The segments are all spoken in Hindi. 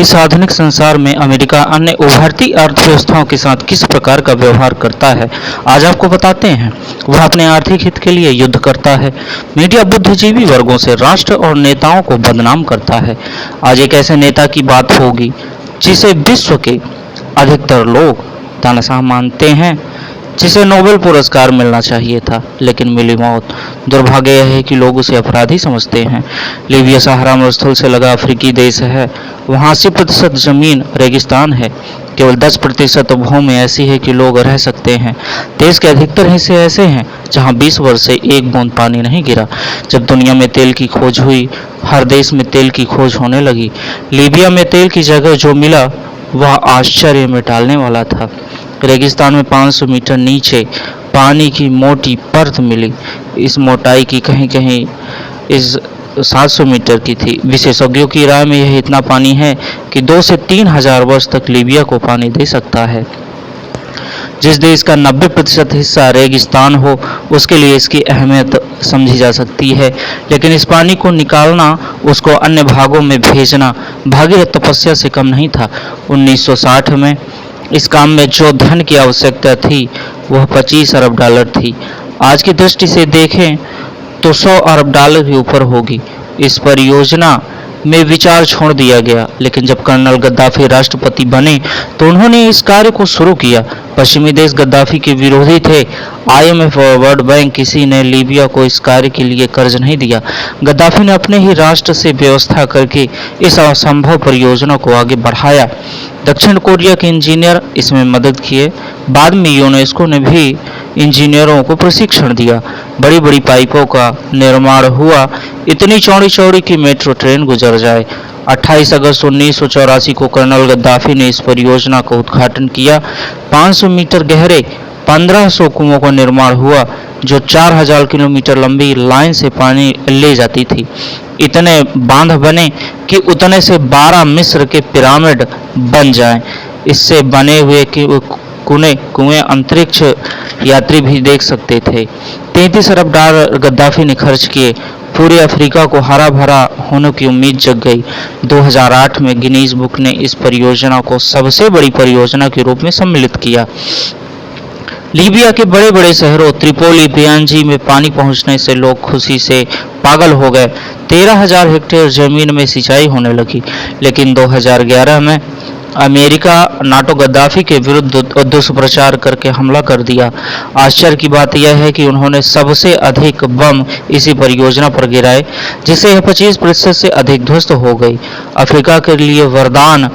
इस आधुनिक संसार में अमेरिका अन्य उभरती अर्थव्यवस्थाओं के साथ किस प्रकार का व्यवहार करता है, आज आपको बताते हैं। वह अपने आर्थिक हित के लिए युद्ध करता है। मीडिया बुद्धिजीवी वर्गों से राष्ट्र और नेताओं को बदनाम करता है। आज एक ऐसे नेता की बात होगी जिसे विश्व के अधिकतर लोग तानाशाह मानते हैं, जिसे नोबेल पुरस्कार मिलना चाहिए था लेकिन मिली मौत। दुर्भाग्य यह है कि लोग उसे अपराधी समझते हैं। लीबिया सहारा मरुस्थल से लगा अफ्रीकी देश है। वहाँ 80% जमीन रेगिस्तान है। केवल 10% भूमि ऐसी है कि लोग रह सकते हैं। देश के अधिकतर हिस्से ऐसे हैं जहाँ 20 वर्ष से एक बूंद पानी नहीं गिरा। जब दुनिया में तेल की खोज हुई, हर देश में तेल की खोज होने लगी। लीबिया में तेल की जगह जो मिला वह आश्चर्य में डालने वाला था। रेगिस्तान में 500 मीटर नीचे पानी की मोटी परत मिली। इस मोटाई की कहीं कहीं इस 700 मीटर की थी। विशेषज्ञों की राय में यह इतना पानी है कि 2 से 3 हजार वर्ष तक लीबिया को पानी दे सकता है। जिस देश का 90% हिस्सा रेगिस्तान हो, उसके लिए इसकी अहमियत समझी जा सकती है, लेकिन इस पानी को निकालना, उसको अन्य भागों में भेजना भागीरथ तपस्या से कम नहीं था। 1960 में इस काम में जो धन की आवश्यकता थी वह 25 अरब डॉलर थी। आज की दृष्टि से देखें तो 100 अरब डॉलर के ऊपर होगी। इस परियोजना में विचार छोड़ दिया गया, लेकिन जब कर्नल गद्दाफी राष्ट्रपति बने तो उन्होंने इस कार्य को शुरू किया। पश्चिमी देश गद्दाफी के विरोधी थे। IMF और वर्ल्ड बैंक किसी ने लीबिया को इस कार्य के लिए कर्ज नहीं दिया। गद्दाफी ने अपने ही राष्ट्र से व्यवस्था करके इस असंभव परियोजना को आगे बढ़ाया। दक्षिण कोरिया के इंजीनियर इसमें मदद किए। बाद में यूनेस्को ने भी इंजीनियरों को प्रशिक्षण दिया। बड़ी बड़ी पाइपों का निर्माण हुआ, इतनी चौड़ी चौड़ी कि मेट्रो ट्रेन गुजर जाए। 28 अगस्त 1984 को कर्नल गद्दाफी ने इस परियोजना का उद्घाटन किया। 500 मीटर गहरे 1500 कुओं का निर्माण हुआ, जो 4000 किलोमीटर लंबी लाइन से पानी ले जाती थी। इतने बांध बने कि उतने से 12 मिस्र के पिरामिड बन जाएं। इससे बने हुए कुएं अंतरिक्ष यात्री भी देख सकते थे। 33 अरब डॉलर गद्दाफी ने खर्च किए। पूरे अफ्रीका को हरा भरा होने की उम्मीद जग गई। 2008 में गिनीज बुक ने इस परियोजना को सबसे बड़ी परियोजना के रूप में सम्मिलित किया। लीबिया के बड़े बड़े शहरों त्रिपोली, बेंगाजी में पानी पहुंचने से लोग खुशी से पागल हो गए। 13,000 हेक्टेयर जमीन में सिंचाई होने लगी। लेकिन 2011 में अमेरिका नाटो गद्दाफी के विरुद्ध दुष्प्रचार करके हमला कर दिया। आश्चर्य की बात यह है कि उन्होंने सबसे अधिक बम इसी परियोजना पर गिराए, जिससे यह 25% से अधिक ध्वस्त हो गई। अफ्रीका के लिए वरदान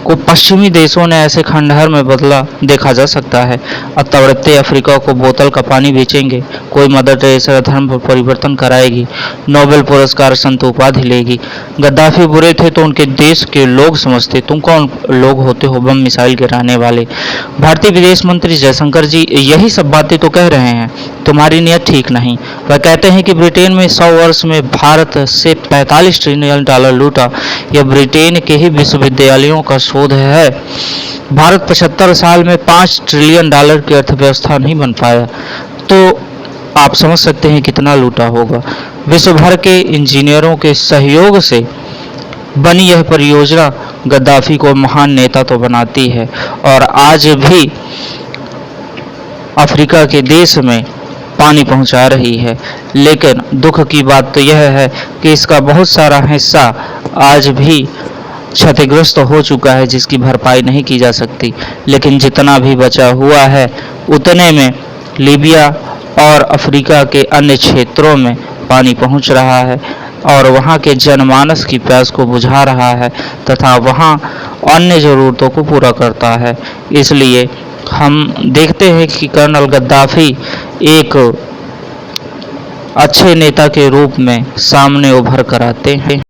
को पश्चिमी देशों ने ऐसे खंडहर में बदला देखा जा सकता है। अब तड़पते अफ्रीका को बोतल का पानी बेचेंगे। कोई मदर टेरेसा धर्म पर परिवर्तन कराएगी। नोबेल पुरस्कार संत उपाधि लेगी। गद्दाफी बुरे थे तो उनके देश के लोग समझते। तुम कौन लोग होते हो बम मिसाइल गिराने वाले। भारतीय विदेश मंत्री जयशंकर जी यही सब बातें तो कह रहे हैं। तुम्हारी नीयत ठीक नहीं। वह कहते हैं कि ब्रिटेन में 100 वर्ष में भारत से 45 ट्रिलियन डॉलर लूटा। यह ब्रिटेन के ही विश्वविद्यालयों का शोध है। भारत 75 साल में 5 ट्रिलियन डॉलर की अर्थव्यवस्था नहीं बन पाया, तो आप समझ सकते हैं कितना लूटा होगा। विश्व भर के इंजीनियरों के सहयोग से बनी यह परियोजना गद्दाफी को महान नेता तो बनाती है और आज भी अफ्रीका के देश में पानी पहुंचा रही है। लेकिन दुख की बात तो यह है कि इसका बहुत सारा हिस्सा आज भी क्षतिग्रस्त हो चुका है, जिसकी भरपाई नहीं की जा सकती। लेकिन जितना भी बचा हुआ है उतने में लीबिया और अफ्रीका के अन्य क्षेत्रों में पानी पहुंच रहा है और वहां के जनमानस की प्यास को बुझा रहा है तथा वहां अन्य ज़रूरतों को पूरा करता है। इसलिए हम देखते हैं कि कर्नल गद्दाफी एक अच्छे नेता के रूप में सामने उभर कर आते हैं।